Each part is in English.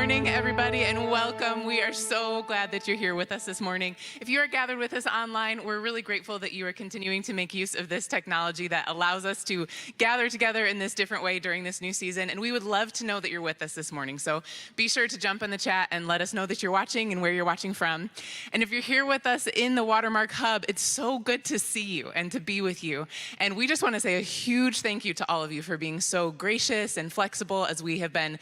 morning, everybody, and welcome. We are so glad that you're here with us this morning. If you are gathered with us online, we're really grateful that you are continuing to make use of this technology that allows us to gather together in this different way during this new season, and we would love to know that you're with us this morning. So be sure to jump in the chat and let us know that you're watching and where you're watching from. And if you're here with us in the Watermark Hub, it's so good to see you and to be with you. And we just want to say a huge thank you to all of you for being so gracious and flexible as we have been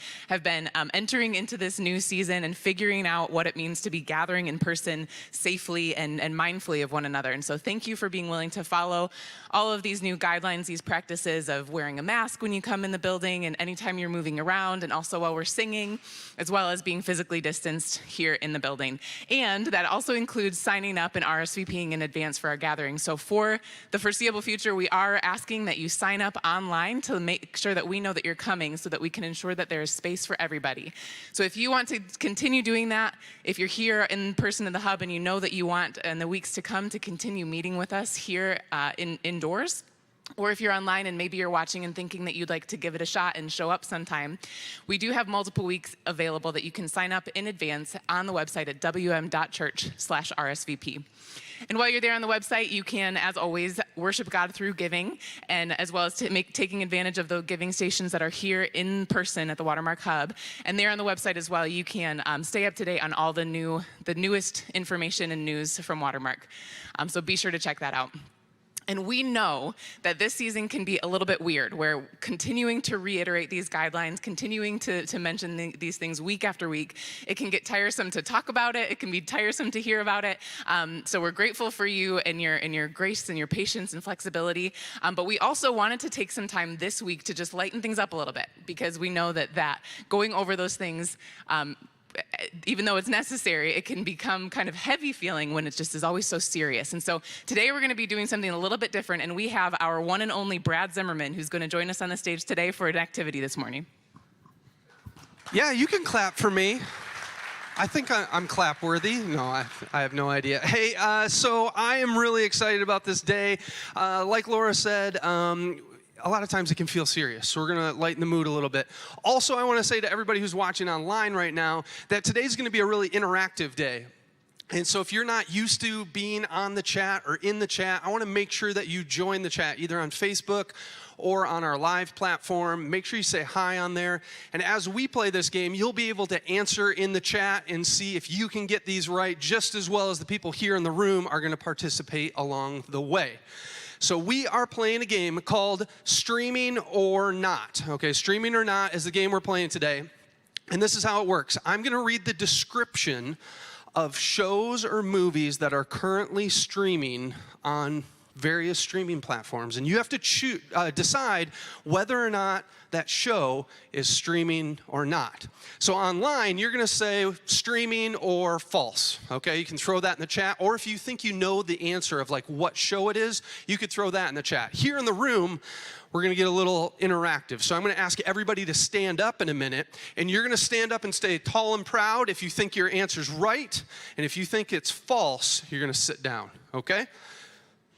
entering into this new season and figuring out what it means to be gathering in person safely and mindfully of one another. And so thank you for being willing to follow all of these new guidelines, these practices of wearing a mask when you come in the building and anytime you're moving around, and also while we're singing, as well as being physically distanced here in the building. And that also includes signing up and RSVPing in advance for our gathering. So for the foreseeable future, we are asking that you sign up online to make sure that we know that you're coming so that we can ensure that there is space for everybody. So if you want to continue doing that, if you're here in person in the hub and you know that you want in the weeks to come to continue meeting with us here indoors, or if you're online and maybe you're watching and thinking that you'd like to give it a shot and show up sometime, we do have multiple weeks available that you can sign up in advance on the website at wm.church/RSVP. And while you're there on the website, you can, as always, worship God through giving, and as well as taking advantage of the giving stations that are here in person at the Watermark Hub. And there on the website as well, you can stay up to date on all the newest information and news from Watermark. So be sure to check that out. And we know that this season can be a little bit weird. We're continuing to reiterate these guidelines, continuing to mention these things week after week. It can get tiresome to talk about it. It can be tiresome to hear about it. So we're grateful for you and your grace and your patience and flexibility. But we also wanted to take some time this week to just lighten things up a little bit, because we know that going over those things, even though it's necessary, it can become kind of heavy feeling when it just is always so serious. And so today we're going to be doing something a little bit different, and we have our one and only Brad Zimmerman, who's going to join us on the stage today for an activity this morning. Yeah, you can clap for me. I think I'm clap worthy. No, I have no idea. Hey, so I am really excited about this day. Like Laura said, a lot of times it can feel serious, so we're going to lighten the mood a little bit. Also, I want to say to everybody who's watching online right now that today's going to be a really interactive day. And so if you're not used to being on the chat or in the chat, I want to make sure that you join the chat either on Facebook or on our live platform. Make sure you say hi on there. And as we play this game, you'll be able to answer in the chat and see if you can get these right just as well as the people here in the room are going to participate along the way. So we are playing a game called Streaming or Not. Okay, Streaming or Not is the game we're playing today. And this is how it works. I'm going to read the description of shows or movies that are currently streaming on various streaming platforms. And you have to decide whether or not that show is streaming or not. So online, you're going to say streaming or false. Okay, you can throw that in the chat. Or if you think you know the answer of like what show it is, you could throw that in the chat. Here in the room, we're going to get a little interactive. So I'm going to ask everybody to stand up in a minute. And you're going to stand up and stay tall and proud if you think your answer's right. And if you think it's false, you're going to sit down. Okay?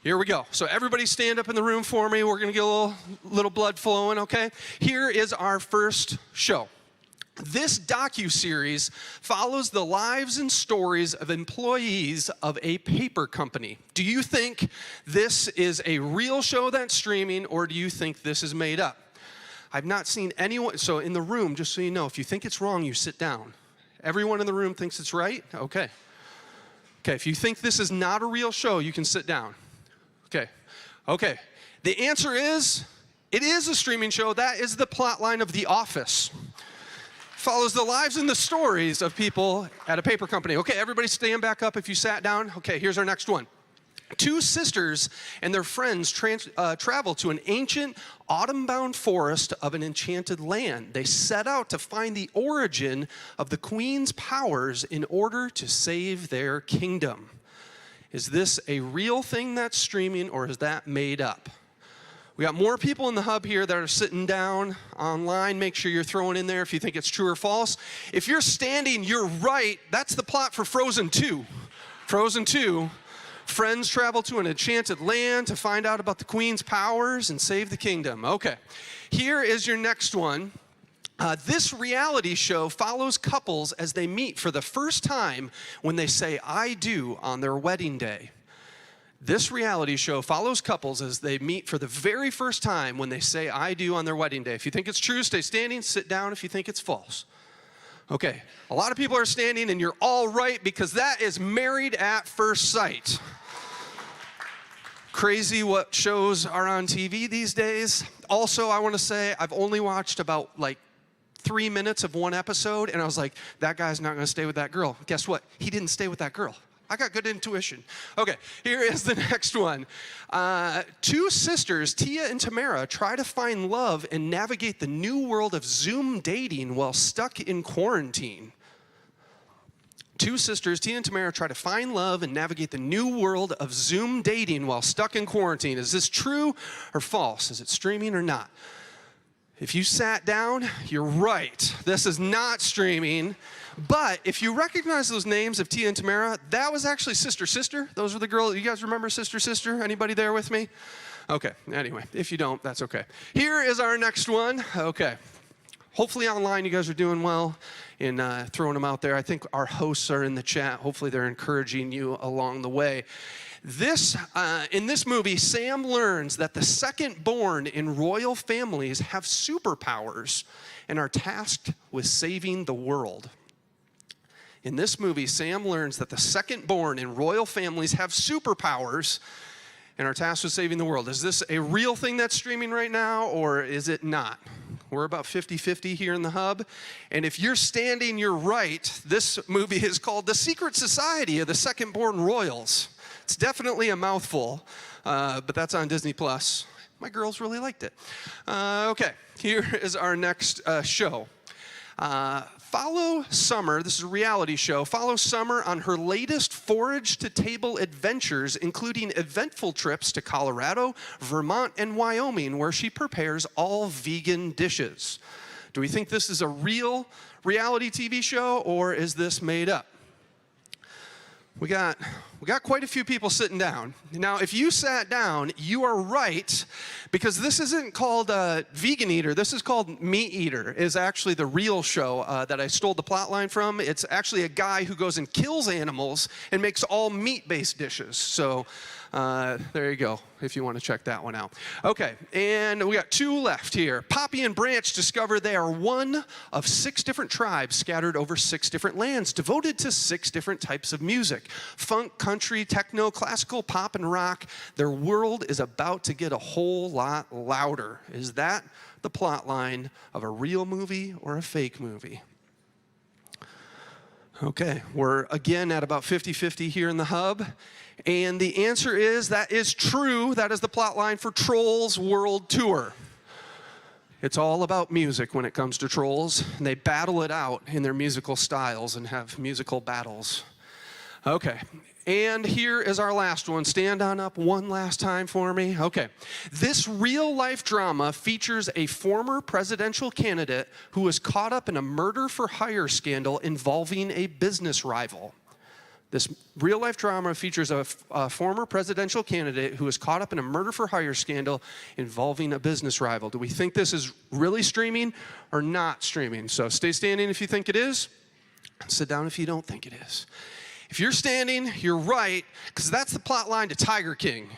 Here we go. So everybody stand up in the room for me. We're going to get a little blood flowing, okay? Here is our first show. This docuseries follows the lives and stories of employees of a paper company. Do you think this is a real show that's streaming, or do you think this is made up? I've not seen anyone. So in the room, just so you know, if you think it's wrong, you sit down. Everyone in the room thinks it's right? Okay. Okay, if you think this is not a real show, you can sit down. Okay. The answer is, it is a streaming show. That is the plot line of The Office. Follows the lives and the stories of people at a paper company. Okay, everybody stand back up if you sat down. Okay, here's our next one. Two sisters and their friends travel to an ancient autumn-bound forest of an enchanted land. They set out to find the origin of the queen's powers in order to save their kingdom. Is this a real thing that's streaming, or is that made up? We got more people in the hub here that are sitting down online. Make sure you're throwing in there if you think it's true or false. If you're standing, you're right. That's the plot for Frozen 2. Frozen 2. Friends travel to an enchanted land to find out about the queen's powers and save the kingdom. Okay. Here is your next one. This reality show follows couples as they meet for the first time when they say, "I do" on their wedding day. This reality show follows couples as they meet for the very first time when they say, "I do" on their wedding day. If you think it's true, stay standing. Sit down if you think it's false. Okay, a lot of people are standing, and you're all right, because that is Married at First Sight. Crazy what shows are on TV these days. Also, I want to say I've only watched about 3 minutes of one episode, and I was like, that guy's not going to stay with that girl. Guess what? He didn't stay with that girl. I got good intuition. Okay, here is the next one. Two sisters, Tia and Tamara, try to find love and navigate the new world of Zoom dating while stuck in quarantine. Two sisters, Tia and Tamara, try to find love and navigate the new world of Zoom dating while stuck in quarantine. Is this true or false? Is it streaming or not? If you sat down, you're right. This is not streaming. But if you recognize those names of Tia and Tamara, that was actually Sister Sister. Those were the girls. You guys remember Sister Sister? Anybody there with me? Okay, anyway, if you don't, that's okay. Here is our next one. Okay. Hopefully online you guys are doing well in throwing them out there. I think our hosts are in the chat. Hopefully they're encouraging you along the way. In this movie, Sam learns that the second born in royal families have superpowers and are tasked with saving the world. In this movie, Sam learns that the second born in royal families have superpowers and are tasked with saving the world. Is this a real thing that's streaming right now, or is it not? We're about 50-50 here in the hub. And if you're standing, you're right. This movie is called The Secret Society of the Second Born Royals. It's definitely a mouthful, but that's on Disney+. My girls really liked it. Okay, here is our next show. Follow Summer, this is a reality show, follow Summer on her latest forage-to-table adventures, including eventful trips to Colorado, Vermont, and Wyoming, where she prepares all vegan dishes. Do we think this is a real reality TV show, or is this made up? We got quite a few people sitting down. Now, if you sat down, you are right, because this isn't called Vegan Eater. This is called Meat Eater, is actually the real show that I stole the plot line from. It's actually a guy who goes and kills animals and makes all meat-based dishes. So there you go, if you want to check that one out. Okay, and we got two left here. Poppy and Branch discover they are one of 6 different tribes scattered over 6 different lands, devoted to 6 different types of music: funk, country, techno, classical, pop, and rock. Their world is about to get a whole lot louder. Is that the plot line of a real movie or a fake movie? Okay, we're again at about 50-50 here in the hub. And the answer is, that is true. That is the plot line for Trolls World Tour. It's all about music when it comes to Trolls, and they battle it out in their musical styles and have musical battles. Okay, and here is our last one. Stand on up one last time for me. Okay, this real-life drama features a former presidential candidate who was caught up in a murder-for-hire scandal involving a business rival. This real-life drama features a former presidential candidate who was caught up in a murder-for-hire scandal involving a business rival. Do we think this is really streaming or not streaming? So stay standing if you think it is. Sit down if you don't think it is. If you're standing, you're right, because that's the plot line to Tiger King.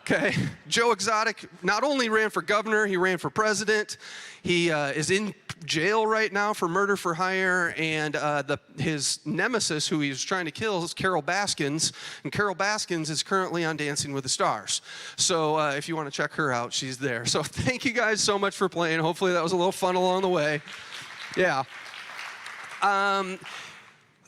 Okay, Joe Exotic not only ran for governor, he ran for president. He is in jail right now for murder for hire, and his nemesis, who he's trying to kill, is Carol Baskins, and Carol Baskins is currently on Dancing with the Stars. So if you want to check her out, she's there. So thank you guys so much for playing. Hopefully that was a little fun along the way. Yeah.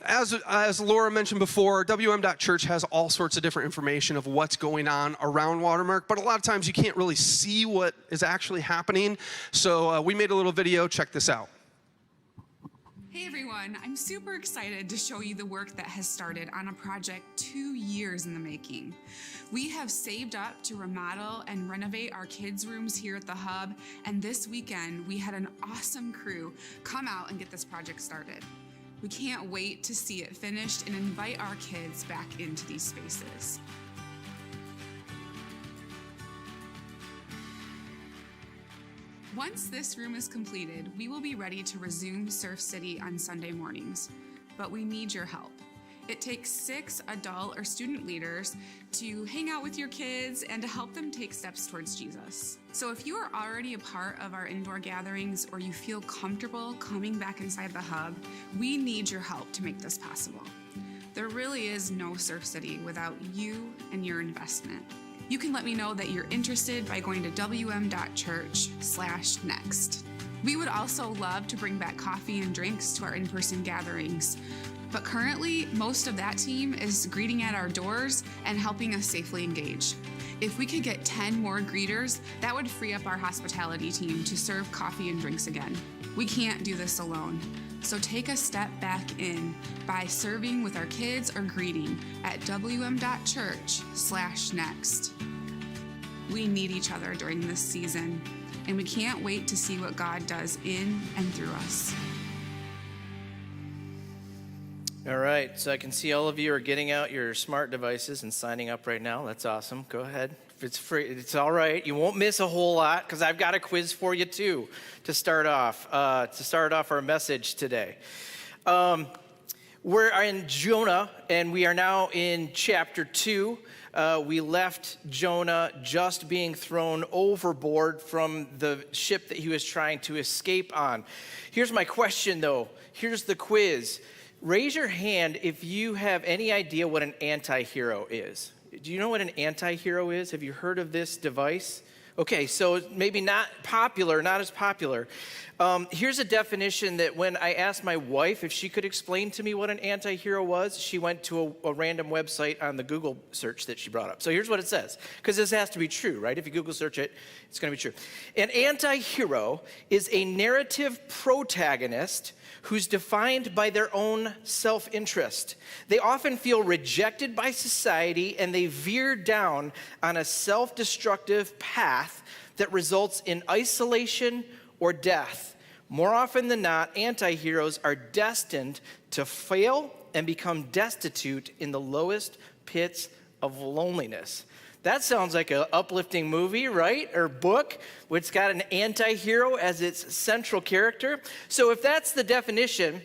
As Laura mentioned before, WM.Church has all sorts of different information of what's going on around Watermark, but a lot of times you can't really see what is actually happening. So we made a little video. Check this out. Hey everyone, I'm super excited to show you the work that has started on a project 2 years in the making. We have saved up to remodel and renovate our kids' rooms here at the Hub, and this weekend we had an awesome crew come out and get this project started. We can't wait to see it finished and invite our kids back into these spaces. Once this room is completed, we will be ready to resume Surf City on Sunday mornings, but we need your help. It takes 6 adult or student leaders to hang out with your kids and to help them take steps towards Jesus. So if you are already a part of our indoor gatherings or you feel comfortable coming back inside the hub, we need your help to make this possible. There really is no Surf City without you and your investment. You can let me know that you're interested by going to wm.church/next. We would also love to bring back coffee and drinks to our in-person gatherings. But currently, most of that team is greeting at our doors and helping us safely engage. If we could get 10 more greeters, that would free up our hospitality team to serve coffee and drinks again. We can't do this alone. So take a step back in by serving with our kids or greeting at wm.church/next. We need each other during this season, and we can't wait to see what God does in and through us. All right, so I can see all of you are getting out your smart devices and signing up right now. That's awesome. Go ahead. If it's free, it's all right. You won't miss a whole lot because I've got a quiz for you too to start off our message today. We're in Jonah, and we are now in chapter 2. We left Jonah just being thrown overboard from the ship that he was trying to escape on. Here's my question, though. Here's the quiz. Raise your hand if you have any idea what an anti-hero is. Do you know what an anti-hero is? Have you heard of this device? Okay, so maybe not as popular. Here's a definition that when I asked my wife if she could explain to me what an anti-hero was, she went to a random website on the Google search that she brought up. So here's what it says, because this has to be true, right? If you Google search it, it's going to be true. An anti-hero is a narrative protagonist who's defined by their own self-interest. They often feel rejected by society, and they veer down on a self-destructive path that results in isolation or death. More often than not, anti-heroes are destined to fail and become destitute in the lowest pits of loneliness. That sounds like an uplifting movie, right? Or book, which got an anti-hero as its central character. So if that's the definition,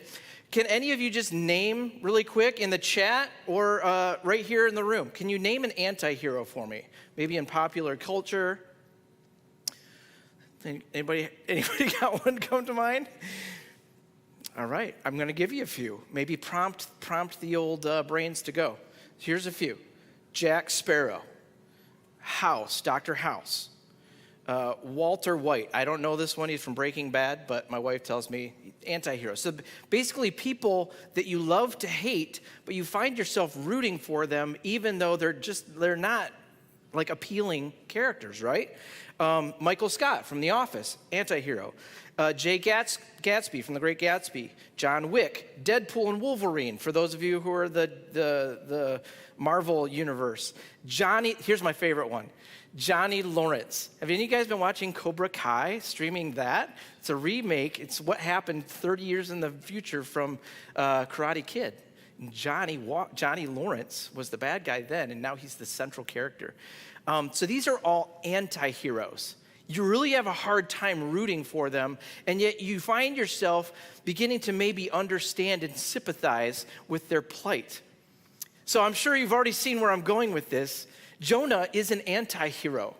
can any of you just name really quick in the chat or right here in the room? Can you name an anti-hero for me? Maybe in popular culture. Anybody got one come to mind? All right, I'm going to give you a few. Maybe prompt the old brains to go. Here's a few. Jack Sparrow. House, Dr. House. Walter White. I don't know this one. He's from Breaking Bad, but my wife tells me anti-hero. So basically people that you love to hate, but you find yourself rooting for them even though they're not like appealing characters, right? Michael Scott from The Office, anti-hero. Jay Gatsby from The Great Gatsby. John Wick, Deadpool and Wolverine, for those of you who are the Marvel universe. Here's my favorite one. Johnny Lawrence. Have any of you guys been watching Cobra Kai, streaming that? It's a remake. It's what happened 30 years in the future from Karate Kid. And Johnny Lawrence was the bad guy then, and now he's the central character. So these are all anti-heroes. You really have a hard time rooting for them, and yet you find yourself beginning to maybe understand and sympathize with their plight. So I'm sure you've already seen where I'm going with this. Jonah is an anti-hero.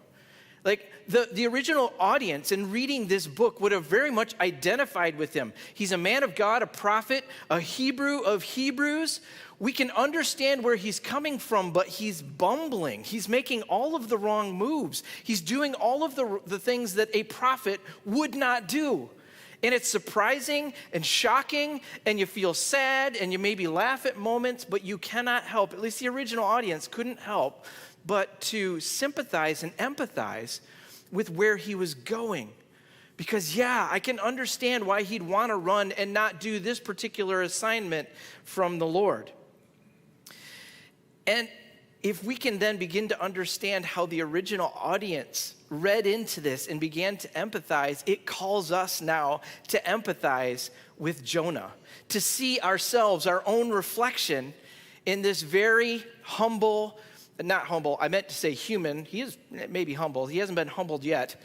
Like the original audience in reading this book would have very much identified with him. He's a man of God, a prophet, a Hebrew of Hebrews. We can understand where he's coming from, but he's bumbling. He's making all of the wrong moves. He's doing all of the things that a prophet would not do. And it's surprising and shocking, and you feel sad, and you maybe laugh at moments, but you cannot help, at least the original audience couldn't help, but to sympathize and empathize with where he was going. Because I can understand why he'd want to run and not do this particular assignment from the Lord. And if we can then begin to understand how the original audience read into this and began to empathize, it calls us now to empathize with Jonah, to see ourselves, our own reflection in this very humble, not humble, I meant to say human. He is maybe humble. He hasn't been humbled yet.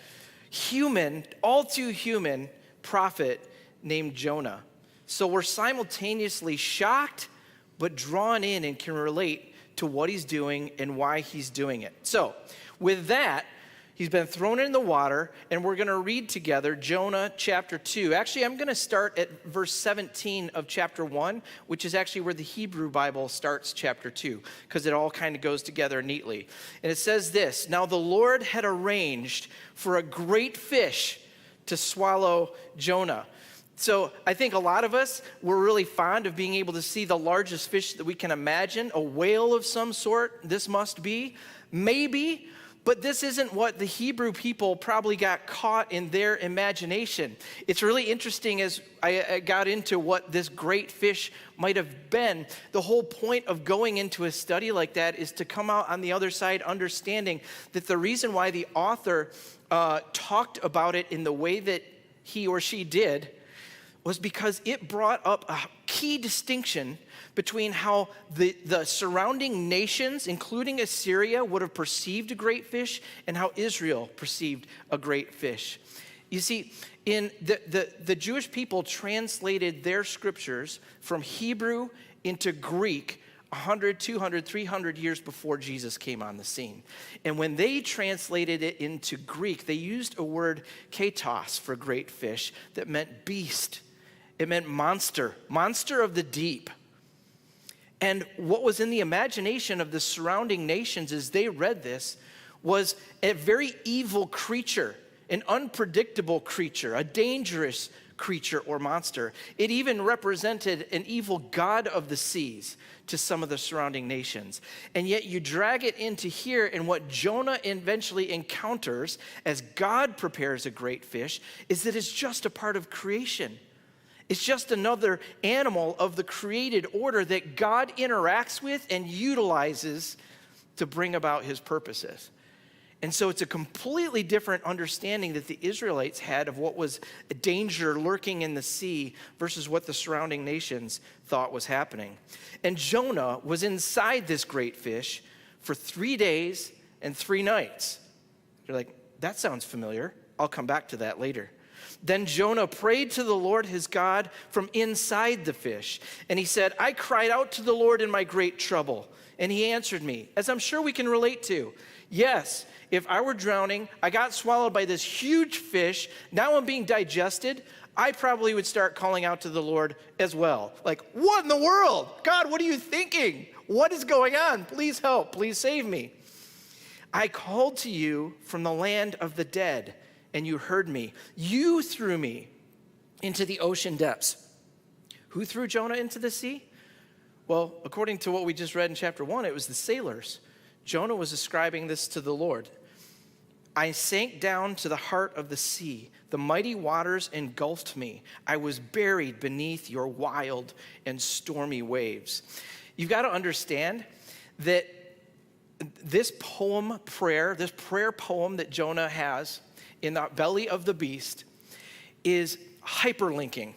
human, all too human prophet named Jonah. So we're simultaneously shocked, but drawn in and can relate to what he's doing and why he's doing it. So with that, he's been thrown in the water, and we're going to read together Jonah chapter 2. Actually, I'm going to start at verse 17 of chapter 1, which is actually where the Hebrew Bible starts chapter 2, because it all kind of goes together neatly. And it says this: Now the Lord had arranged for a great fish to swallow Jonah. So I think a lot of us, we're really fond of being able to see the largest fish that we can imagine, a whale of some sort, this must be. Maybe. But this isn't what the Hebrew people probably got caught in their imagination. It's really interesting as I got into what this great fish might have been. The whole point of going into a study like that is to come out on the other side understanding that the reason why the author talked about it in the way that he or she did was because it brought up a key distinction between how the surrounding nations, including Assyria, would have perceived a great fish and how Israel perceived a great fish. You see, in the Jewish people translated their scriptures from Hebrew into Greek 100, 200, 300 years before Jesus came on the scene. And when they translated it into Greek, they used a word katos for great fish that meant beast. It meant monster of the deep. And what was in the imagination of the surrounding nations as they read this was a very evil creature, an unpredictable creature, a dangerous creature or monster. It even represented an evil god of the seas to some of the surrounding nations. And yet you drag it into here, and what Jonah eventually encounters as God prepares a great fish is that it's just a part of creation. It's just another animal of the created order that God interacts with and utilizes to bring about his purposes. And so it's a completely different understanding that the Israelites had of what was a danger lurking in the sea versus what the surrounding nations thought was happening. And Jonah was inside this great fish for 3 days and 3 nights. You're like, that sounds familiar. I'll come back to that later. Then Jonah prayed to the Lord his God from inside the fish. And he said, I cried out to the Lord in my great trouble. And he answered me, as I'm sure we can relate to. Yes, if I were drowning, I got swallowed by this huge fish, now I'm being digested, I probably would start calling out to the Lord as well. Like, what in the world? God, what are you thinking? What is going on? Please help. Please save me. I called to you from the land of the dead, and you heard me. You threw me into the ocean depths. Who threw Jonah into the sea? Well, according to what we just read in chapter 1, it was the sailors. Jonah was ascribing this to the Lord. I sank down to the heart of the sea. The mighty waters engulfed me. I was buried beneath your wild and stormy waves. You've got to understand that this prayer poem that Jonah has in the belly of the beast is hyperlinking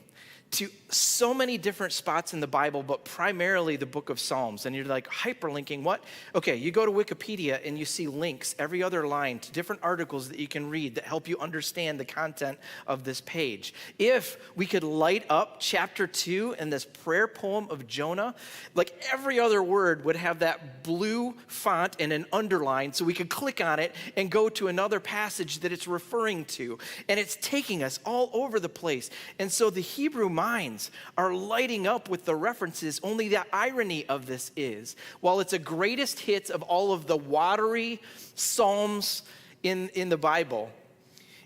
to so many different spots in the Bible, but primarily the book of Psalms. And you're like, hyperlinking what? Okay, you go to Wikipedia and you see links every other line to different articles that you can read that help you understand the content of this page. If we could light up chapter 2 in this prayer poem of Jonah, like every other word would have that blue font and an underline, so we could click on it and go to another passage that it's referring to. And it's taking us all over the place. And so the Hebrew minds are lighting up with the references. Only the irony of this is, while it's a greatest hits of all of the watery psalms in the Bible,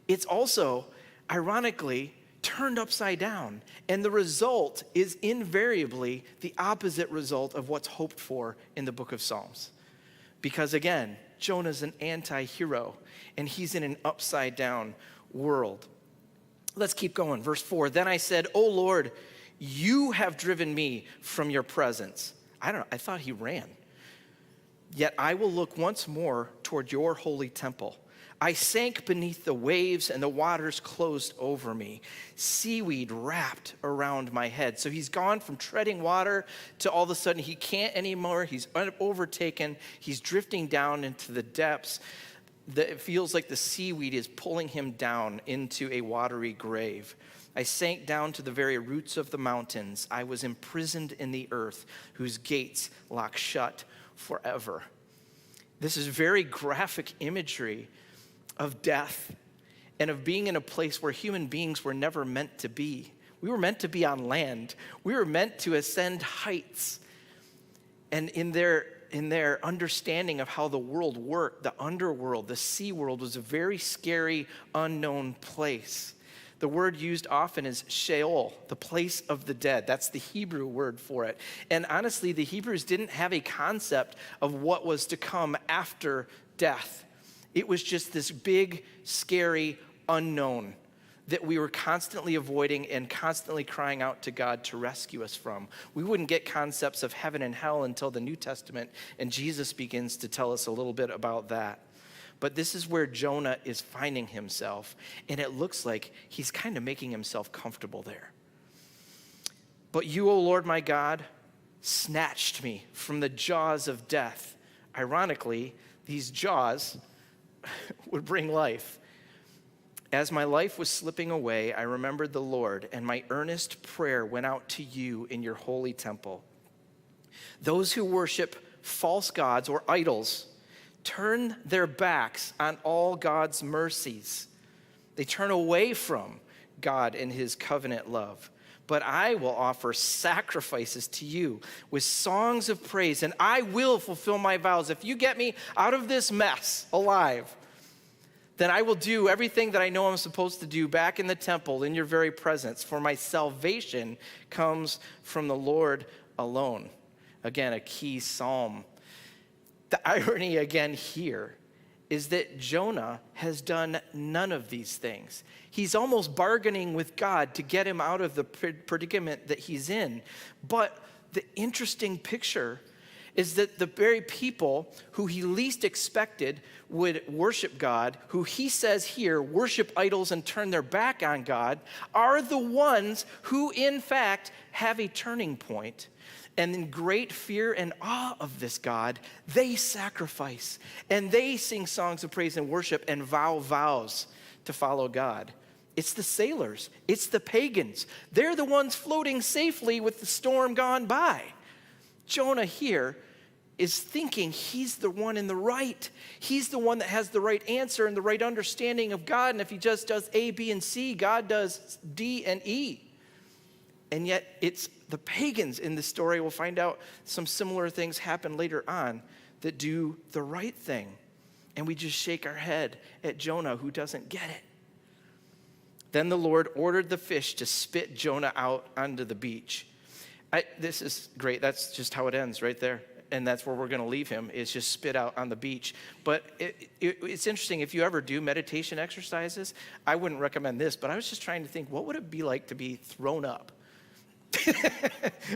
it's also, ironically, turned upside down. And the result is invariably the opposite result of what's hoped for in the book of Psalms. Because again, Jonah's an anti-hero, and he's in an upside down world. Let's keep going. Verse 4, then I said, O Lord, you have driven me from your presence. I thought he ran. Yet I will look once more toward your holy temple. I sank beneath the waves and the waters closed over me. Seaweed wrapped around my head. So he's gone from treading water to all of a sudden he can't anymore. He's overtaken. He's drifting down into the depths. It feels like the seaweed is pulling him down into a watery grave. I sank down to the very roots of the mountains. I was imprisoned in the earth, whose gates lock shut forever. This is very graphic imagery of death and of being in a place where human beings were never meant to be. We were meant to be on land. We were meant to ascend heights. And in their understanding of how the world worked, the underworld, the sea world was a very scary, unknown place. The word used often is Sheol, the place of the dead. That's the Hebrew word for it. And honestly, the Hebrews didn't have a concept of what was to come after death. It was just this big, scary unknown that we were constantly avoiding and constantly crying out to God to rescue us from. We wouldn't get concepts of heaven and hell until the New Testament, and Jesus begins to tell us a little bit about that. But this is where Jonah is finding himself, and it looks like he's kind of making himself comfortable there. But you, O Lord my God, snatched me from the jaws of death. Ironically, these jaws would bring life. As my life was slipping away, I remembered the Lord, and my earnest prayer went out to you in your holy temple. Those who worship false gods or idols turn their backs on all God's mercies. They turn away from God and his covenant love. But I will offer sacrifices to you with songs of praise, and I will fulfill my vows. If you get me out of this mess alive, then I will do everything that I know I'm supposed to do back in the temple in your very presence, for my salvation comes from the Lord alone. Again, a key psalm. The irony again here is that Jonah has done none of these things. He's almost bargaining with God to get him out of the predicament that he's in. But the interesting picture is that the very people who he least expected would worship God, who he says here worship idols and turn their back on God, are the ones who in fact have a turning point. And in great fear and awe of this God, they sacrifice and they sing songs of praise and worship and vow vows to follow God. It's the sailors, it's the pagans. They're the ones floating safely with the storm gone by. Jonah here is thinking he's the one in the right. He's the one that has the right answer and the right understanding of God. And if he just does A, B, and C, God does D and E. And yet it's the pagans in the story. We'll find out some similar things happen later on that do the right thing. And we just shake our head at Jonah who doesn't get it. Then the Lord ordered the fish to spit Jonah out onto the beach. This is great. That's just how it ends right there. And that's where we're going to leave him, is just spit out on the beach. But it's interesting. If you ever do meditation exercises, I wouldn't recommend this, but I was just trying to think, what would it be like to be thrown up?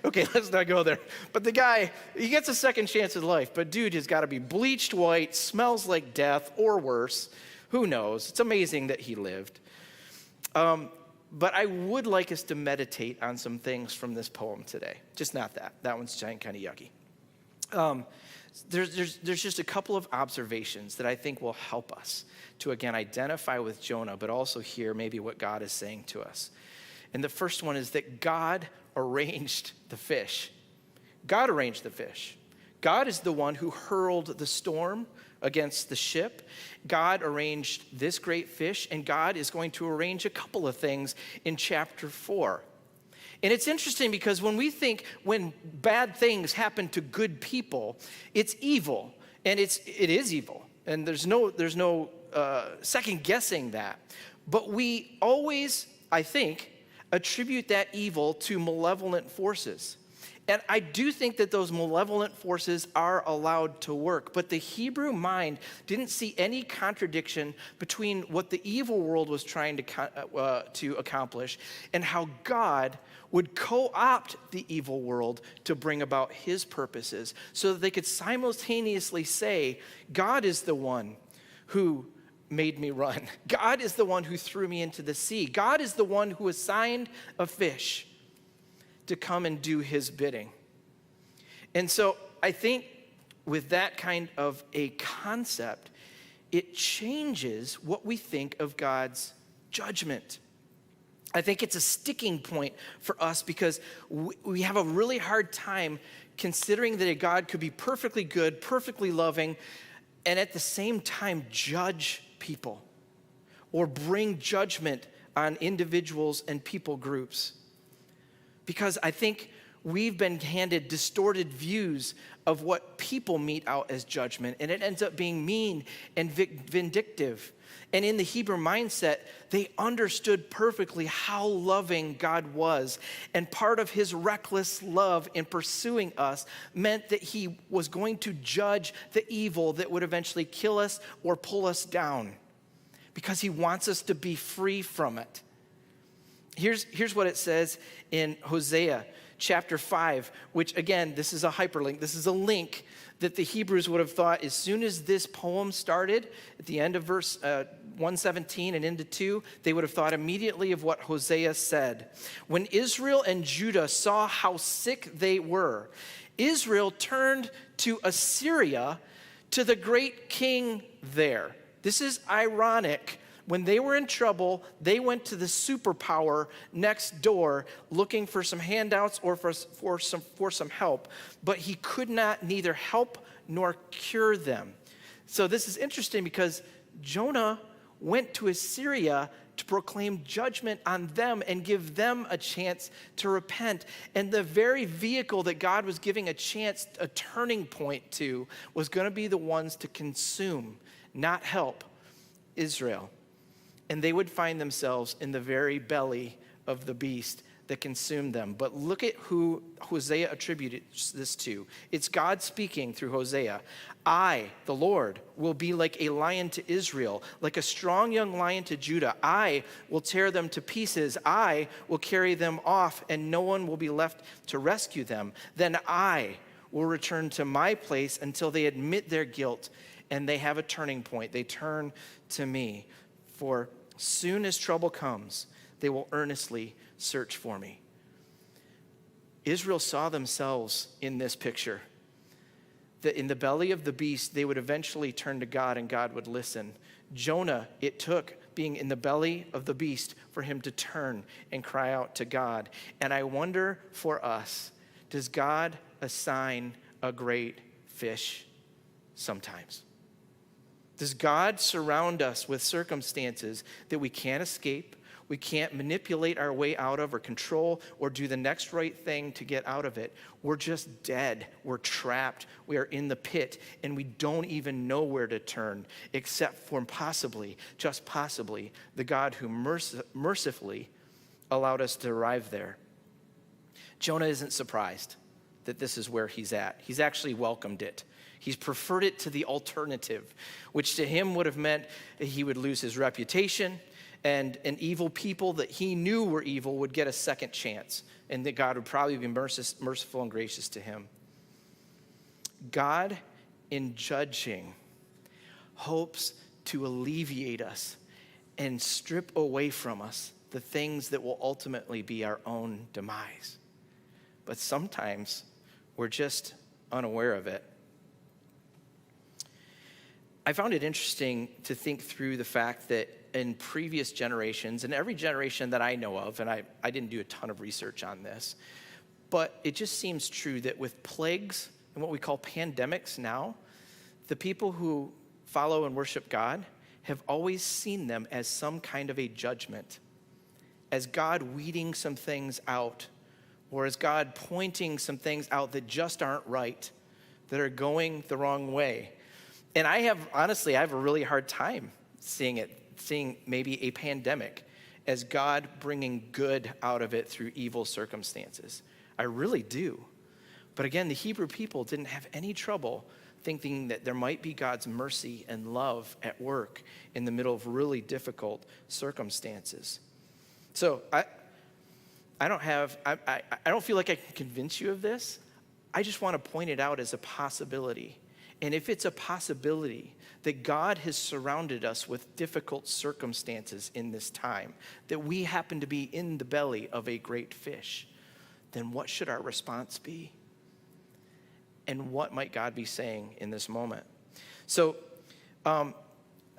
Okay, let's not go there. But the guy, he gets a second chance at life, but dude has got to be bleached white, smells like death, or worse. Who knows? It's amazing that he lived. But I would like us to meditate on some things from this poem today. Just not that. That one's kind of yucky. There's just a couple of observations that I think will help us to, again, identify with Jonah, but also hear maybe what God is saying to us. And the first one is that God arranged the fish. God arranged the fish. God is the one who hurled the storm against the ship. God arranged this great fish, and God is going to arrange a couple of things in chapter 4. And it's interesting because when bad things happen to good people, it's evil, and it is evil, and there's no second guessing that. But we always, I think, attribute that evil to malevolent forces. And I do think that those malevolent forces are allowed to work, but the Hebrew mind didn't see any contradiction between what the evil world was trying to accomplish and how God would co-opt the evil world to bring about his purposes, so that they could simultaneously say, God is the one who made me run. God is the one who threw me into the sea. God is the one who assigned a fish to come and do his bidding. And so I think with that kind of a concept, it changes what we think of God's judgment. I think it's a sticking point for us because we have a really hard time considering that a God could be perfectly good, perfectly loving, and at the same time judge people or bring judgment on individuals and people groups. Because I think we've been handed distorted views of what people mete out as judgment, and it ends up being mean and vindictive. And in the Hebrew mindset, they understood perfectly how loving God was. And part of his reckless love in pursuing us meant that he was going to judge the evil that would eventually kill us or pull us down, because he wants us to be free from it. Here's what it says in Hosea chapter 5, which again, this is a hyperlink. This is a link that the Hebrews would have thought as soon as this poem started, at the end of verse 117 and into 2, they would have thought immediately of what Hosea said. When Israel and Judah saw how sick they were, Israel turned to Assyria, to the great king there. This is ironic. When they were in trouble, they went to the superpower next door looking for some handouts or for some help, but he could not neither help nor cure them. So this is interesting because Jonah went to Assyria to proclaim judgment on them and give them a chance to repent. And the very vehicle that God was giving a chance, a turning point to, was going to be the ones to consume, not help, Israel. And they would find themselves in the very belly of the beast that consumed them. But look at who Hosea attributed this to. It's God speaking through Hosea. I, the Lord, will be like a lion to Israel, like a strong young lion to Judah. I will tear them to pieces. I will carry them off, and no one will be left to rescue them. Then I will return to my place until they admit their guilt and they have a turning point. They turn to me. For soon as trouble comes, they will earnestly search for me. Israel saw themselves in this picture, that in the belly of the beast, they would eventually turn to God and God would listen. Jonah, it took being in the belly of the beast for him to turn and cry out to God. And I wonder for us, does God assign a great fish sometimes? Does God surround us with circumstances that we can't escape, we can't manipulate our way out of or control or do the next right thing to get out of it? We're just dead. We're trapped. We are in the pit, and we don't even know where to turn except for possibly, just possibly, the God who mercifully allowed us to arrive there. Jonah isn't surprised that this is where he's at. He's actually welcomed it. He's preferred it to the alternative, which to him would have meant that he would lose his reputation, and an evil people that he knew were evil would get a second chance, and that God would probably be merciful and gracious to him. God, in judging, hopes to alleviate us and strip away from us the things that will ultimately be our own demise. But sometimes we're just unaware of it. I found it interesting to think through the fact that in previous generations, and every generation that I know of, and I didn't do a ton of research on this, but it just seems true that with plagues and what we call pandemics now, the people who follow and worship God have always seen them as some kind of a judgment, as God weeding some things out, or as God pointing some things out that just aren't right, that are going the wrong way. And I have a really hard time seeing maybe a pandemic as God bringing good out of it through evil circumstances. I really do. But again, the Hebrew people didn't have any trouble thinking that there might be God's mercy and love at work in the middle of really difficult circumstances. So I don't feel like I can convince you of this. I just want to point it out as a possibility. And if it's a possibility that God has surrounded us with difficult circumstances in this time, that we happen to be in the belly of a great fish, then what should our response be? And what might God be saying in this moment? So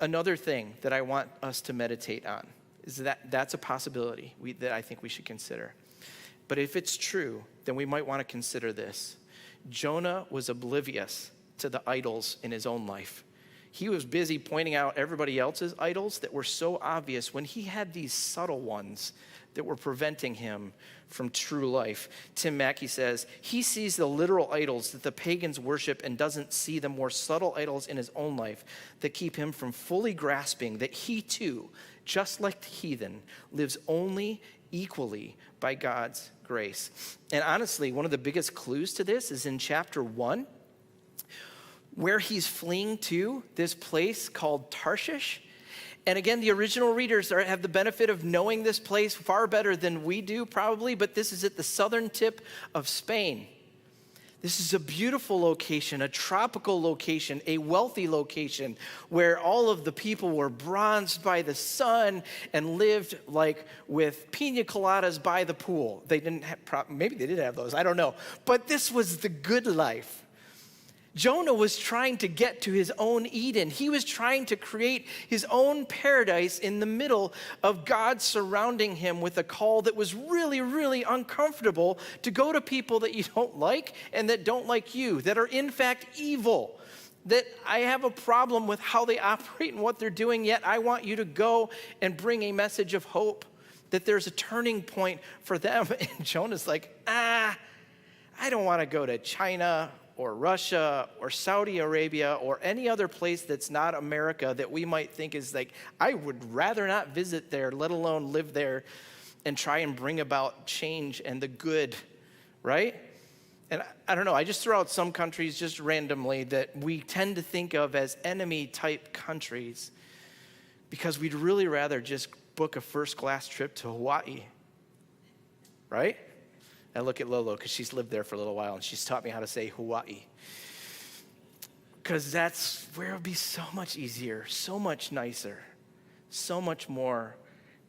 Another thing that I want us to meditate on is that that's a possibility that I think we should consider. But if it's true, then we might want to consider this. Jonah was oblivious to the idols in his own life. He was busy pointing out everybody else's idols that were so obvious when he had these subtle ones that were preventing him from true life. Tim Mackey says, he sees the literal idols that the pagans worship and doesn't see the more subtle idols in his own life that keep him from fully grasping that he too, just like the heathen, lives only equally by God's grace. And honestly, one of the biggest clues to this is in chapter 1, where he's fleeing to this place called Tarshish. And again, the original readers have the benefit of knowing this place far better than we do probably, but this is at the southern tip of Spain. This is a beautiful location, a tropical location, a wealthy location where all of the people were bronzed by the sun and lived like with pina coladas by the pool. They didn't have, maybe they did have those, I don't know. But this was the good life. Jonah was trying to get to his own Eden. He was trying to create his own paradise in the middle of God surrounding him with a call that was really, really uncomfortable to go to people that you don't like and that don't like you, that are in fact evil, that I have a problem with how they operate and what they're doing, yet I want you to go and bring a message of hope, that there's a turning point for them. And Jonah's like, I don't want to go to China or Russia or Saudi Arabia or any other place that's not America that we might think is like, I would rather not visit there, let alone live there and try and bring about change and the good, right? And I don't know, I just throw out some countries just randomly that we tend to think of as enemy type countries because we'd really rather just book a first class trip to Hawaii, right? I look at Lolo because she's lived there for a little while and she's taught me how to say Hawaii. Because that's where it would be so much easier, so much nicer, so much more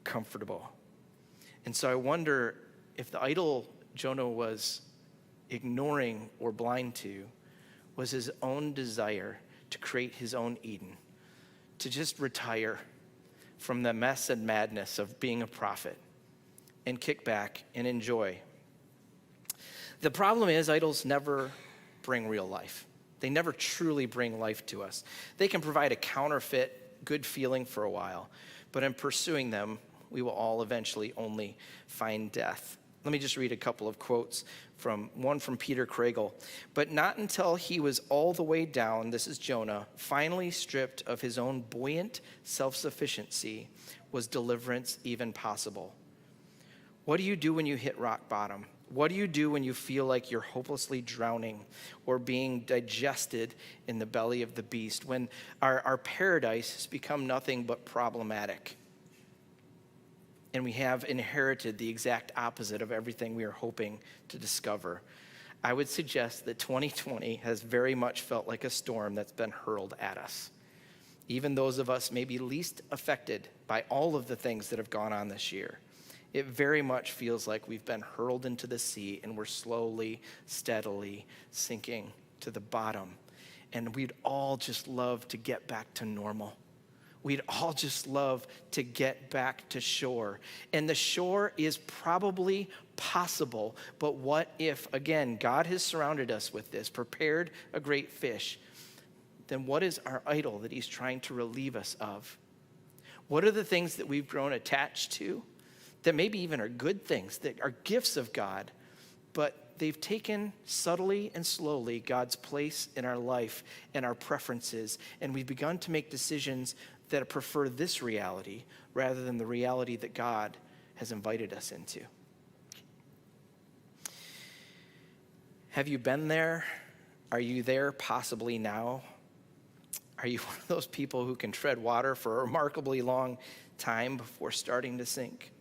comfortable. And so I wonder if the idol Jonah was ignoring or blind to was his own desire to create his own Eden, to just retire from the mess and madness of being a prophet and kick back and enjoy. The problem is idols never bring real life. They never truly bring life to us. They can provide a counterfeit good feeling for a while, but in pursuing them, we will all eventually only find death. Let me just read a couple of quotes one from Peter Craigle. But not until he was all the way down, this is Jonah, finally stripped of his own buoyant self-sufficiency, was deliverance even possible. What do you do when you hit rock bottom? What do you do when you feel like you're hopelessly drowning or being digested in the belly of the beast, when our paradise has become nothing but problematic and we have inherited the exact opposite of everything we are hoping to discover? I would suggest that 2020 has very much felt like a storm that's been hurled at us. Even those of us maybe least affected by all of the things that have gone on this year. It very much feels like we've been hurled into the sea and we're slowly, steadily sinking to the bottom. And we'd all just love to get back to normal. We'd all just love to get back to shore. And the shore is probably possible, but what if, again, God has surrounded us with this, prepared a great fish, then what is our idol that he's trying to relieve us of? What are the things that we've grown attached to that maybe even are good things, that are gifts of God, but they've taken subtly and slowly God's place in our life and our preferences, and we've begun to make decisions that prefer this reality rather than the reality that God has invited us into. Have you been there? Are you there possibly now? Are you one of those people who can tread water for a remarkably long time before starting to sink?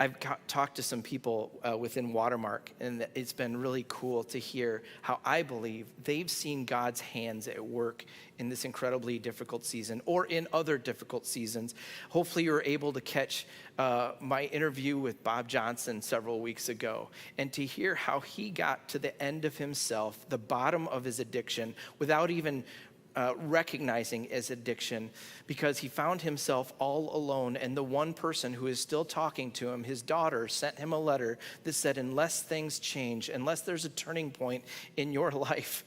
I've talked to some people within Watermark, and it's been really cool to hear how I believe they've seen God's hands at work in this incredibly difficult season or in other difficult seasons. Hopefully you were able to catch my interview with Bob Johnson several weeks ago, and to hear how he got to the end of himself, the bottom of his addiction, without even recognizing as addiction, because he found himself all alone, and the one person who is still talking to him, his daughter, sent him a letter that said, unless things change, unless there's a turning point in your life,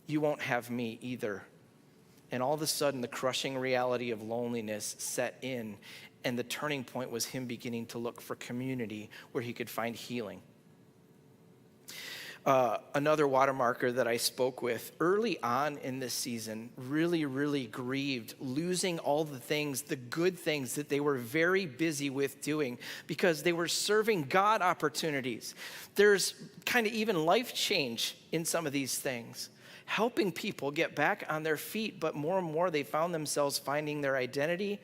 you won't have me either. And all of a sudden, the crushing reality of loneliness set in, and the turning point was him beginning to look for community where he could find healing. Another watermarker that I spoke with early on in this season really, really grieved losing all the things, the good things that they were very busy with doing, because they were serving God opportunities. There's kind of even life change in some of these things, helping people get back on their feet, but more and more they found themselves finding their identity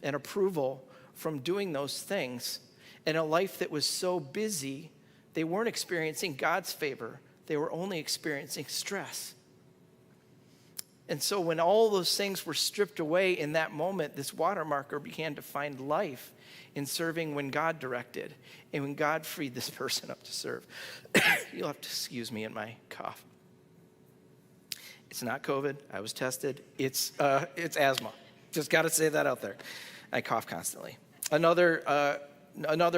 and approval from doing those things. In a life that was so busy, they weren't experiencing God's favor. They were only experiencing stress. And so when all those things were stripped away in that moment, this watermarker began to find life in serving when God directed and when God freed this person up to serve. You'll have to excuse me in my cough. It's not COVID. I was tested. It's asthma. Just got to say that out there. I cough constantly. Another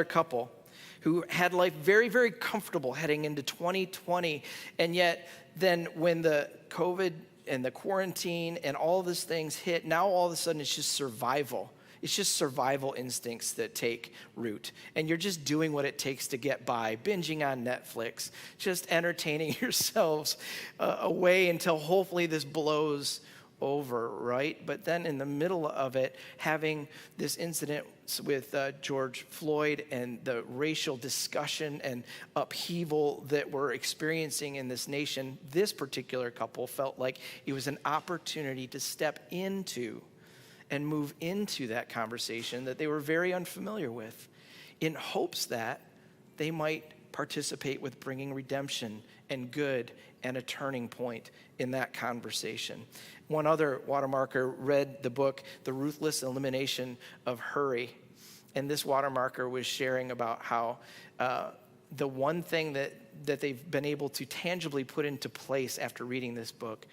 couple who had life very, very comfortable heading into 2020. And yet then when the COVID and the quarantine and all these things hit, now all of a sudden it's just survival. It's just survival instincts that take root. And you're just doing what it takes to get by, binging on Netflix, just entertaining yourselves away until hopefully this blows over, right? But then in the middle of it, having this incident with George Floyd and the racial discussion and upheaval that we're experiencing in this nation, this particular couple felt like it was an opportunity to step into and move into that conversation that they were very unfamiliar with, in hopes that they might participate with bringing redemption and good and a turning point in that conversation. One other watermarker read the book, The Ruthless Elimination of Hurry. And this watermarker was sharing about how the one thing that they've been able to tangibly put into place after reading this book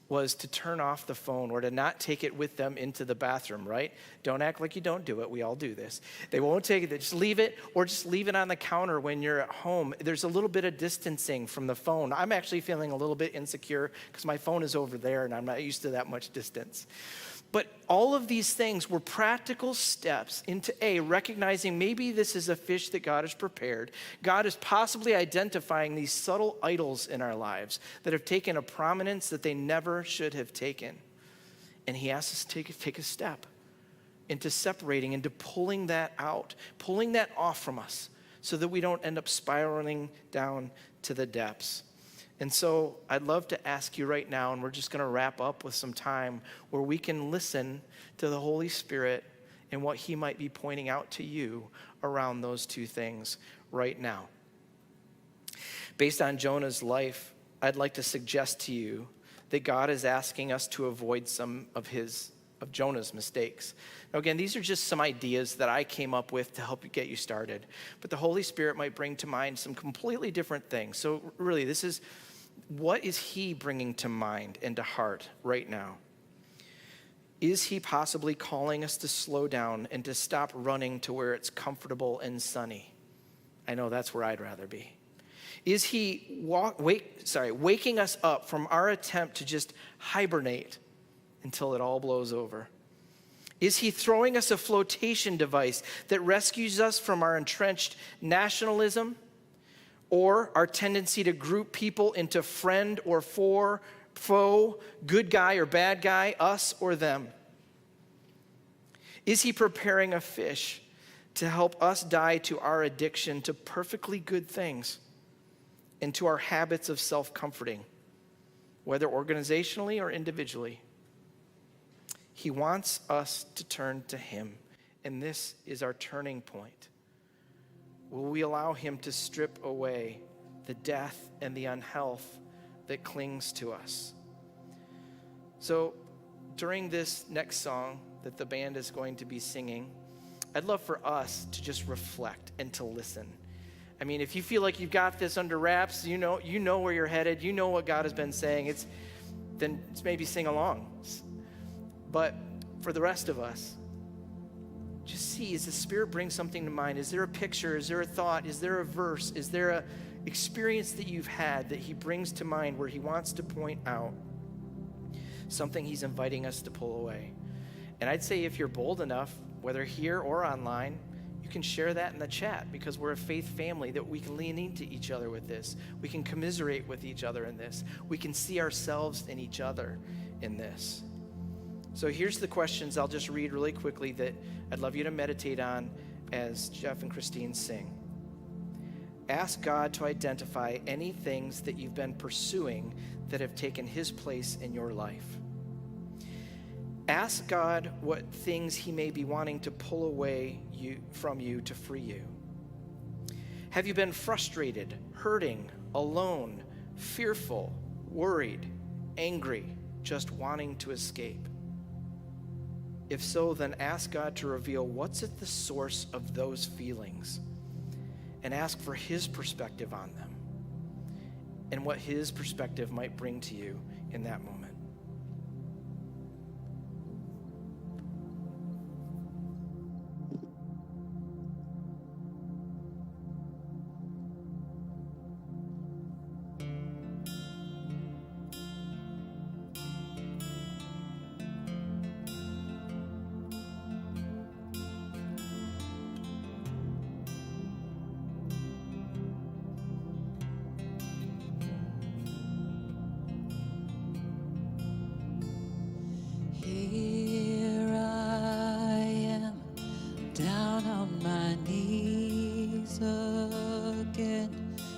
was to turn off the phone or to not take it with them into the bathroom, right? Don't act like you don't do it. We all do this. They won't take it. They just leave it, or just leave it on the counter when you're at home. There's a little bit of distancing from the phone. I'm actually feeling a little bit insecure because my phone is over there and I'm not used to that much distance. But all of these things were practical steps into recognizing maybe this is a fish that God has prepared. God is possibly identifying these subtle idols in our lives that have taken a prominence that they never should have taken. And he asks us to take a step into separating, into pulling that out, pulling that off from us so that we don't end up spiraling down to the depths. And so I'd love to ask you right now, and we're just going to wrap up with some time where we can listen to the Holy Spirit and what he might be pointing out to you around those two things right now. Based on Jonah's life, I'd like to suggest to you that God is asking us to avoid some of Jonah's mistakes. Now again, these are just some ideas that I came up with to help you get you started. But the Holy Spirit might bring to mind some completely different things. So really, this is, what is he bringing to mind and to heart right now? Is he possibly calling us to slow down and to stop running to where it's comfortable and sunny? I know that's where I'd rather be. Is he waking us up from our attempt to just hibernate until it all blows over? Is he throwing us a flotation device that rescues us from our entrenched nationalism or our tendency to group people into friend or foe, good guy or bad guy, us or them? Is he preparing a fish to help us die to our addiction to perfectly good things and to our habits of self-comforting, whether organizationally or individually? He wants us to turn to him, and this is our turning point. Will we allow him to strip away the death and the unhealth that clings to us? So during this next song that the band is going to be singing, I'd love for us to just reflect and to listen. I mean, if you feel like you've got this under wraps, you know where you're headed, you know what God has been saying. then maybe sing along. But for the rest of us, just see, as the Spirit brings something to mind, is there a picture, is there a thought, is there a verse, is there a experience that you've had that he brings to mind where he wants to point out something he's inviting us to pull away? And I'd say if you're bold enough, whether here or online, you can share that in the chat, because we're a faith family that we can lean into each other with this. We can commiserate with each other in this. We can see ourselves in each other in this. So here's the questions I'll just read really quickly that I'd love you to meditate on as Jeff and Christine sing. Ask God to identify any things that you've been pursuing that have taken his place in your life. Ask God what things he may be wanting to pull away from you to free you. Have you been frustrated, hurting, alone, fearful, worried, angry, just wanting to escape? If so, then ask God to reveal what's at the source of those feelings, and ask for his perspective on them and what his perspective might bring to you in that moment.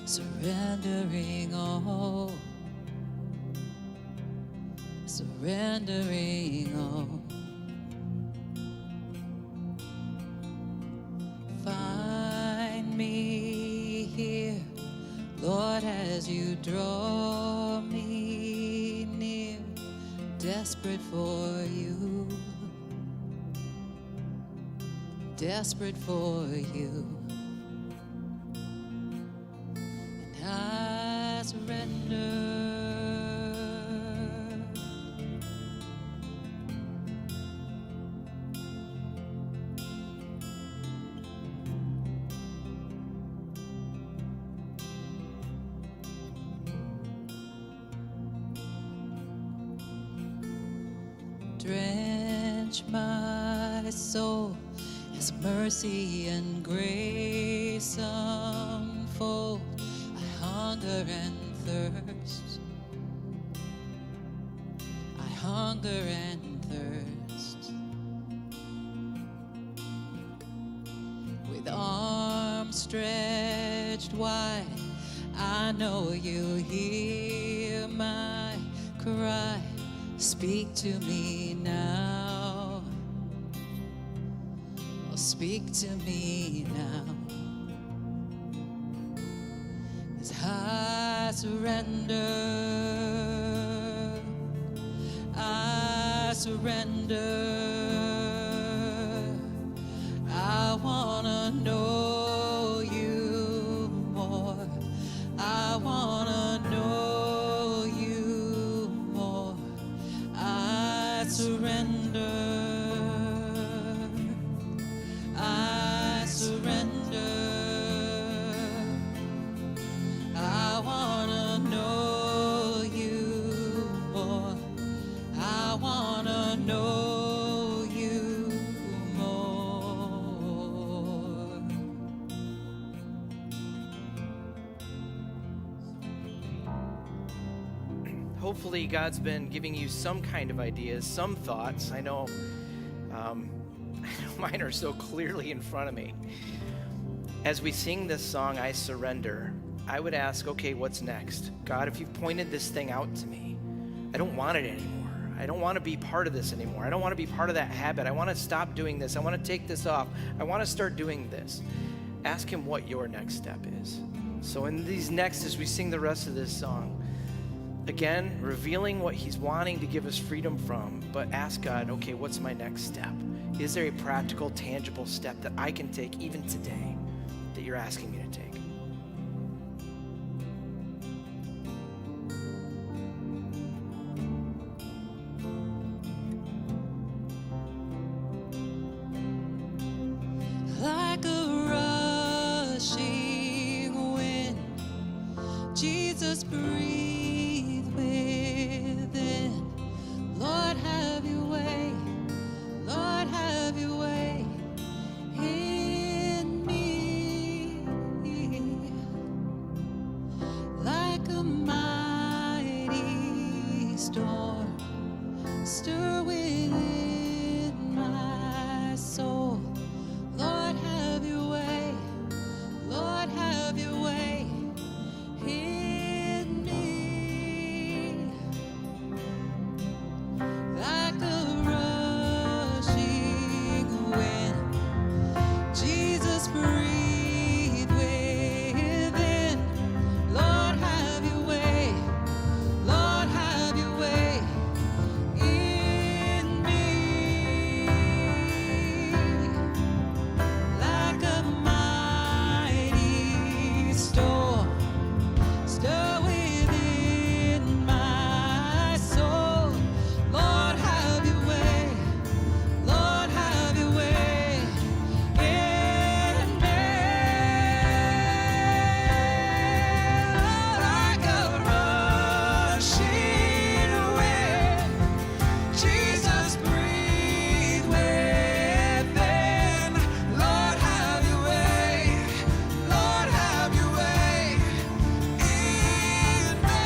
Surrendering all, surrendering all. Find me here, Lord, as you draw me near, desperate for you, desperate for you. I surrender. Drench my soul as mercy and grace unfold. Hunger and thirst, I hunger and thirst. With arms stretched wide, I know you hear my cry. Speak to me now, oh, speak to me now. I surrender, I surrender. I wanna know you more, I wanna know you more. I surrender, I surrender. I wanna know you more. I wanna know you more. Hopefully God's been giving you some kind of ideas, some thoughts. I know mine are so clearly in front of me. As we sing this song, I Surrender, I would ask, okay, what's next? God, if you've pointed this thing out to me, I don't want it anymore. I don't want to be part of this anymore. I don't want to be part of that habit. I want to stop doing this. I want to take this off. I want to start doing this. Ask him what your next step is. So in these next, as we sing the rest of this song, again, revealing what he's wanting to give us freedom from, but ask God, okay, what's my next step? Is there a practical, tangible step that I can take even today that you're asking me to take? Jesus, breathe within. Lord, have your way. Lord, have your way in me. Like a mighty storm, stir within my soul. Lord, have your way. Lord, have your way in me. Like a rushing wind, Jesus, breathe within. Lord, have your way. Lord, have your way in me. Like a mighty storm, stir within my soul. Lord, have your way. Lord, have your way in me. Like a rushing wind, Jesus, breathe within. Lord, have your way. Lord, have your way in me.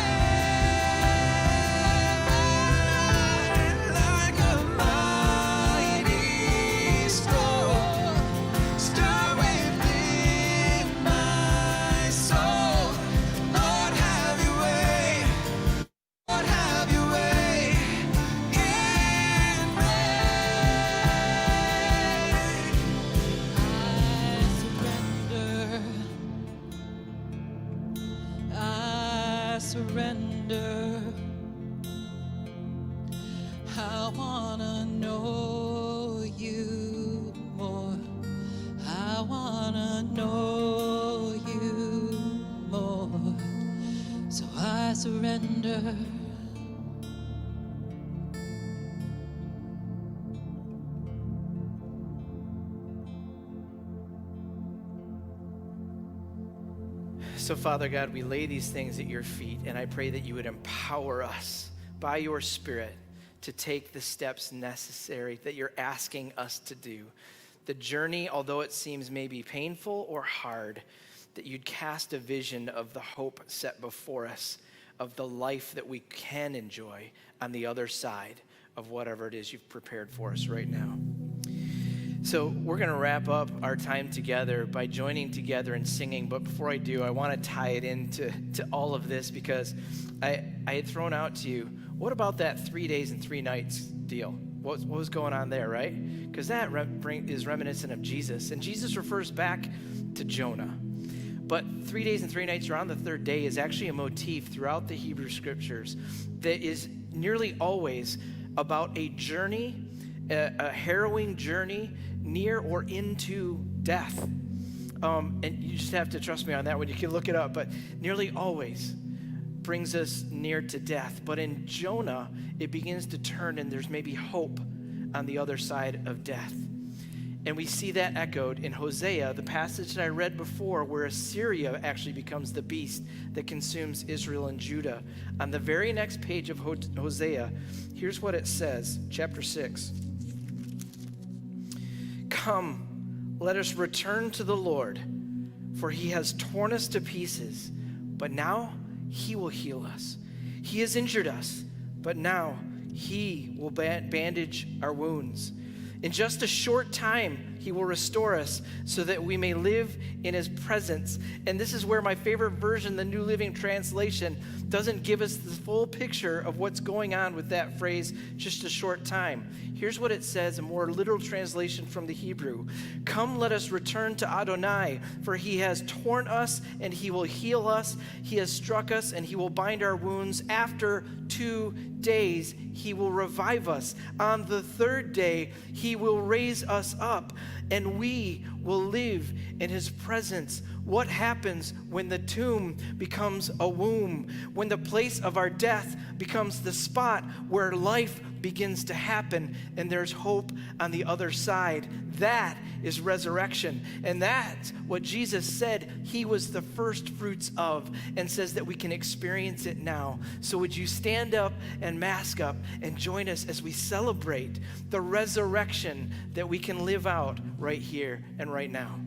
Like a mighty storm, stir within my soul. Lord, have your way. Lord, have your way in me. I surrender. I wanna know you more. I wanna know you more. So I surrender. So, Father God, we lay these things at your feet, and I pray that you would empower us by your Spirit to take the steps necessary that you're asking us to do. The journey, although it seems maybe painful or hard, that you'd cast a vision of the hope set before us, of the life that we can enjoy on the other side of whatever it is you've prepared for us right now. So we're going to wrap up our time together by joining together and singing. But before I do, I want to tie it into all of this, because I had thrown out to you, what about that 3 days and 3 nights deal? What was going on there, right? Because that is reminiscent of Jesus. And Jesus refers back to Jonah. But 3 days and 3 nights, or on the third day, is actually a motif throughout the Hebrew Scriptures that is nearly always about a journey, a harrowing journey near or into death. And you just have to trust me on that one. You can look it up, but nearly always brings us near to death. But in Jonah, it begins to turn, and there's maybe hope on the other side of death. And we see that echoed in Hosea, the passage that I read before, where Assyria actually becomes the beast that consumes Israel and Judah. On the very next page of Hosea, here's what it says, chapter 6. Come, let us return to the Lord, for he has torn us to pieces, but now he will heal us. He has injured us, but now he will bandage our wounds. In just a short time, he will restore us so that we may live in his presence. And this is where my favorite version, the New Living Translation, doesn't give us the full picture of what's going on with that phrase, just a short time. Here's what it says, a more literal translation from the Hebrew. Come, let us return to Adonai, for he has torn us and he will heal us. He has struck us and he will bind our wounds. After 2 days, he will revive us. On the third day, he will raise us up, and we will live in his presence. What happens when the tomb becomes a womb? When the place of our death becomes the spot where life begins to happen, and there's hope on the other side. That is resurrection. And that's what Jesus said he was the first fruits of, and says that we can experience it now. So would you stand up and mask up and join us as we celebrate the resurrection that we can live out right here and right now.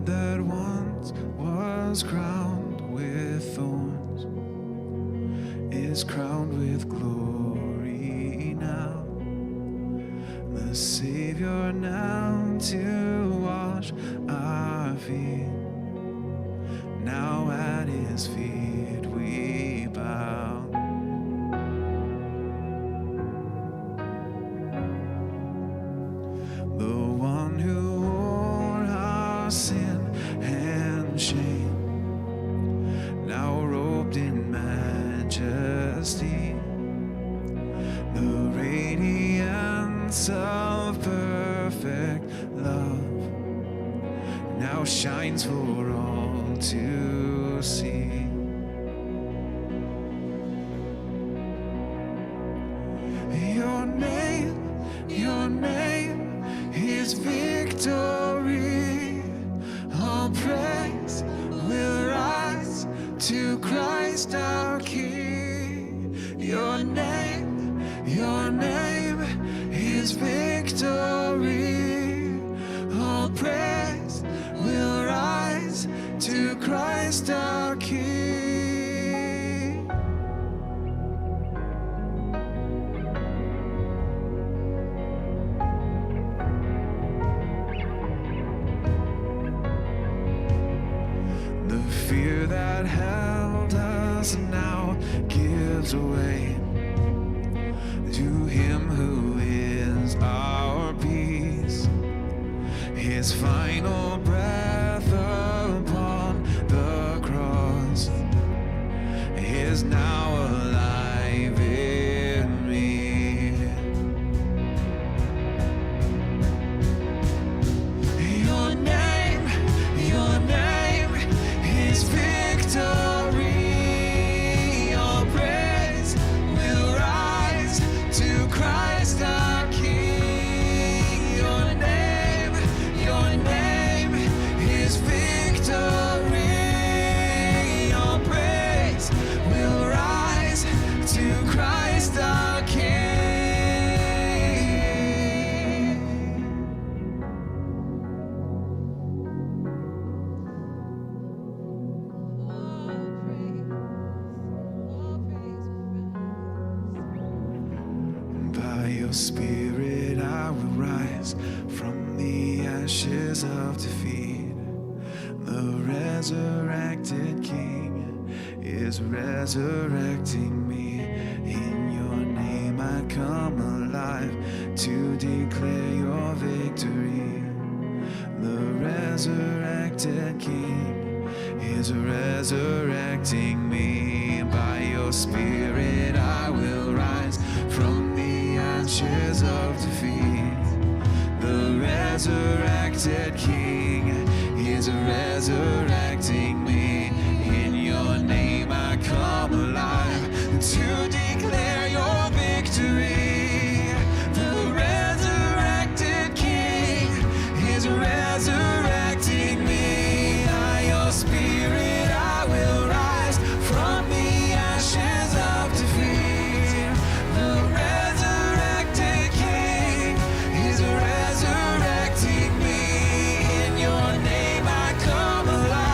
That once was crowned with thorns is crowned with glory now. The Savior now to wash our feet. Now at his feet we bow. The one who wore our sin and shame, now robed in majesty, the radiance of perfect love now shines for all to see. Your name is victory. All praise will rise to Christ our King. Your name is victory. All praise will rise to Christ our King. Fear that held us now gives way to him who is our peace. His final breath upon the cross is now alive in me. Your name is victory. All praise will rise to Christ our King. Your name is victory. All praise will rise to Christ our King. By your Spirit I will rise from the ashes of defeat. The resurrected King is resurrecting me. In your name I come alive to declare your victory. The resurrected King is resurrecting me. By your Spirit I will rise from the ashes of defeat. The resurrected King is resurrecting me. In your name I come alive to declare your victory. The resurrected King is resurrecting me. By your Spirit I will rise from the ashes of defeat. The resurrected King is resurrecting me. In your name I come alive.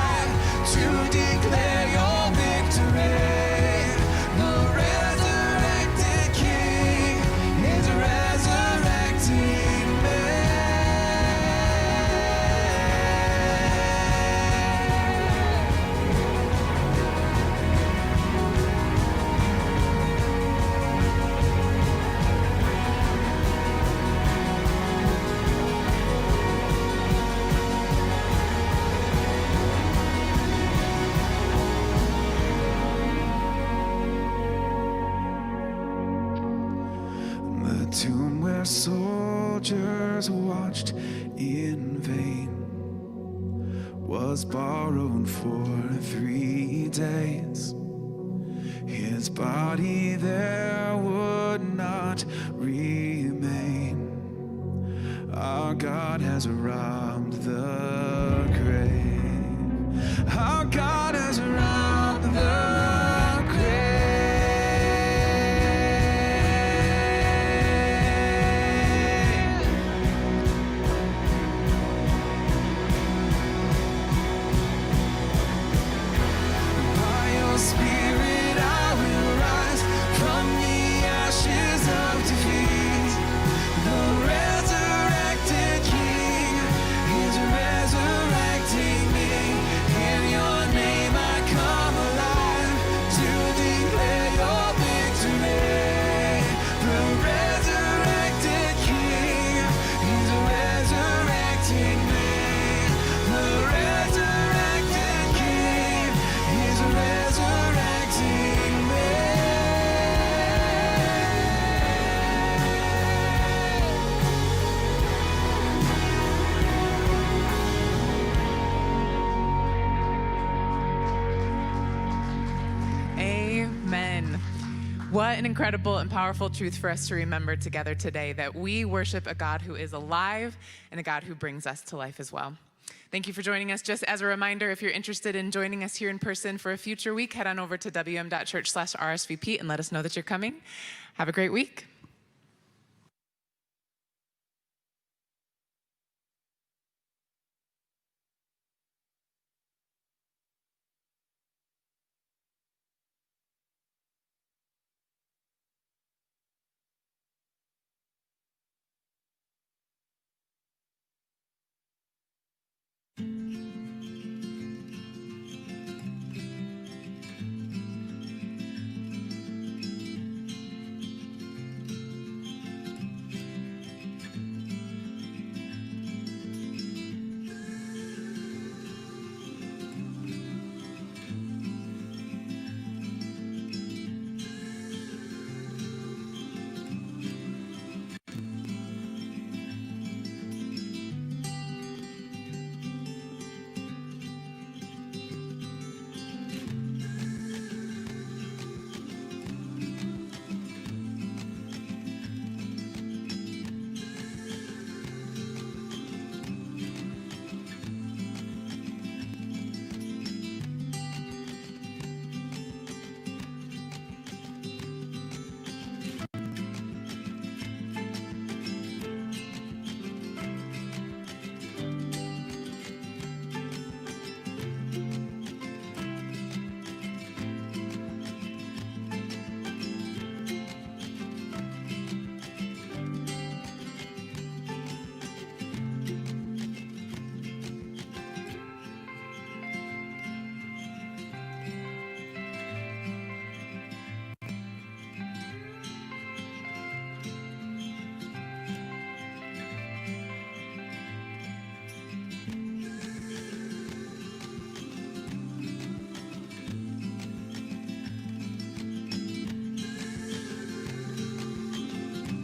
tomb where soldiers watched in vain was borrowed for 3 days. His body there would not remain. Our God has robbed the grave. Our God has robbed the grave. By your Spirit I will rise from the ashes of defeat. The resurrected King is resurrecting me. In your name I come alive to declare your victory. The resurrected King is resurrecting me. The resurrected King is resurrecting me. Amen. What an incredible and powerful truth for us to remember together today, that we worship a God who is alive and a God who brings us to life as well. Thank you for joining us. Just as a reminder, if you're interested in joining us here in person for a future week, head on over to wm.church/RSVP and let us know that you're coming. Have a great week.